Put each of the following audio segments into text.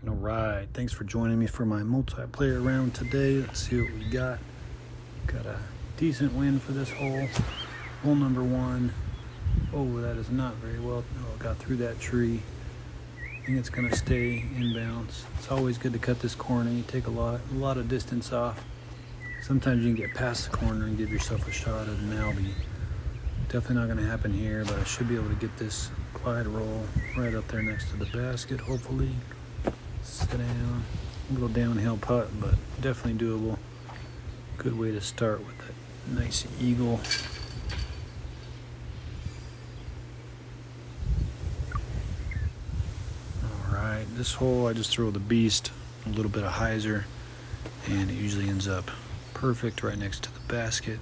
All right, thanks for joining me for my multiplayer round today. Let's see what we got. Got a decent win for this hole. Hole number one. Oh, that is not very well. Oh, got through that tree. I think it's gonna stay inbounds. It's always good to cut this corner. You take a lot of distance off. Sometimes you can get past the corner and give yourself a shot at an albie. Definitely not gonna happen here, but I should be able to get this glide roll right up there next to the basket, hopefully. Sit down, a little downhill putt, but definitely doable. Good way to start with that nice eagle. All right, this hole I just throw the beast, a little bit of hyzer, and it usually ends up perfect right next to the basket.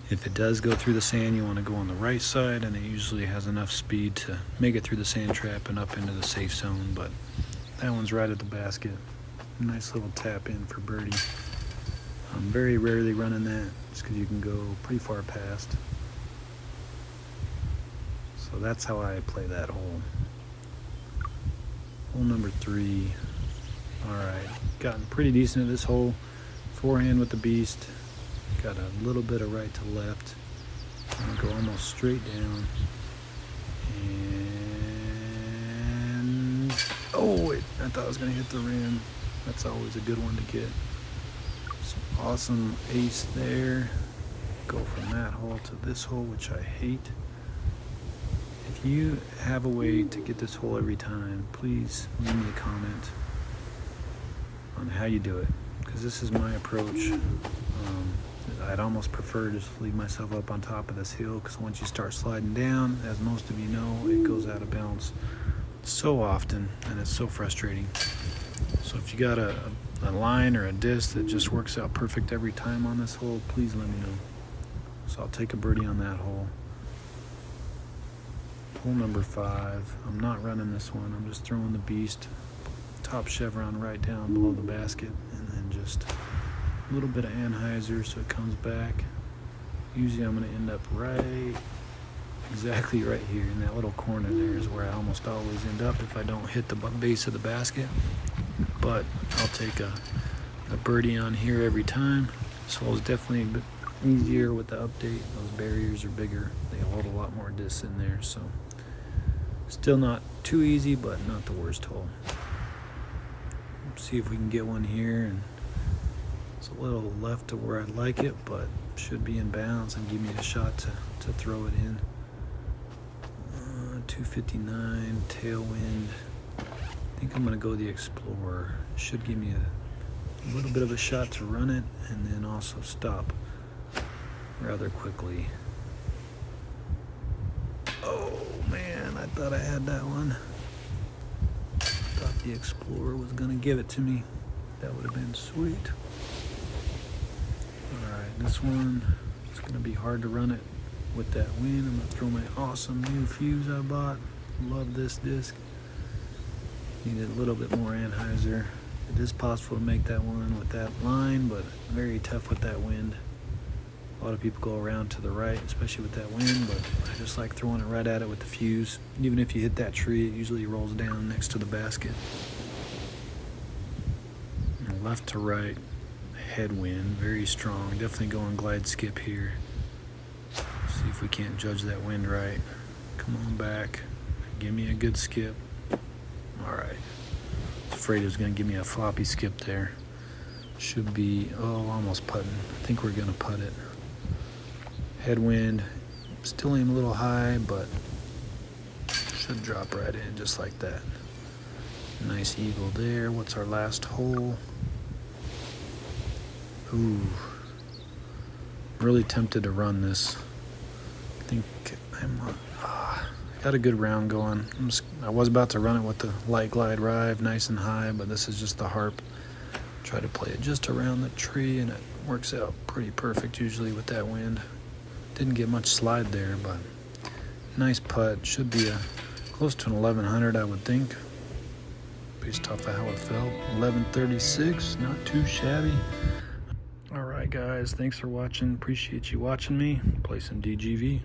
If it does go through the sand, you want to go on the right side, and it usually has enough speed to make it through the sand trap and up into the safe zone, but that one's right at the basket. Nice little tap in for birdie. I'm very rarely running that just because you can go pretty far past. So that's how I play that hole. Hole number three. All right, gotten pretty decent at this hole. Forehand with the beast. Got a little bit of right to left. I'm gonna go almost straight down. Oh, wait, I thought I was gonna hit the rim. That's always a good one to get. Some awesome ace there. Go from that hole to this hole, which I hate. If you have a way to get this hole every time, please leave me a comment on how you do it, because this is my approach. I'd almost prefer to just leave myself up on top of this hill, because once you start sliding down, as most of you know, it goes out of bounds so often, and it's so frustrating. So if you got a line or a disc that just works out perfect every time on this hole, please let me know. So I'll take a birdie on that hole. Hole number five. I'm not running this one. I'm just throwing the beast, top chevron right down below the basket, and then just a little bit of anhyzer so it comes back. Usually I'm going to end up exactly right here in that little corner. There is where I almost always end up if I don't hit the base of the basket. But I'll take a birdie on here every time. This hole is definitely a bit easier with the update. Those barriers are bigger. They hold a lot more discs in there, so still not too easy, but not the worst hole. Let's see if we can get one here, and it's a little left to where I'd like it, but should be in bounds and give me a shot to throw it in. 259 tailwind. I think I'm gonna go the Explorer. Should give me a little bit of a shot to run it and then also stop rather quickly. Oh man, I thought I had that one. Thought the Explorer was gonna give it to me. That would have been sweet. All right, this one, it's gonna be hard to run it with that wind. I'm gonna throw my awesome new fuse I bought. Love this disc. Needed a little bit more anhyzer. It is possible to make that one with that line, but very tough with that wind. A lot of people go around to the right, especially with that wind, but I just like throwing it right at it with the fuse. Even if you hit that tree, it usually rolls down next to the basket. And left to right, headwind, very strong. Definitely going glide skip here. See if we can't judge that wind right. Come on back. Give me a good skip. All right. I was afraid it was going to give me a floppy skip there. Should be, almost putting. I think we're going to putt it. Headwind. Still aim a little high, but should drop right in just like that. Nice eagle there. What's our last hole? Ooh. Really tempted to run this. I think I got a good round going. I was about to run it with the light glide drive, nice and high, but this is just the harp. Try to play it just around the tree, and it works out pretty perfect usually with that wind. Didn't get much slide there, but nice putt. Should be close to an 1100, I would think, based off of how it felt. 1136, not too shabby. All right, guys, thanks for watching. Appreciate you watching me play some DGV.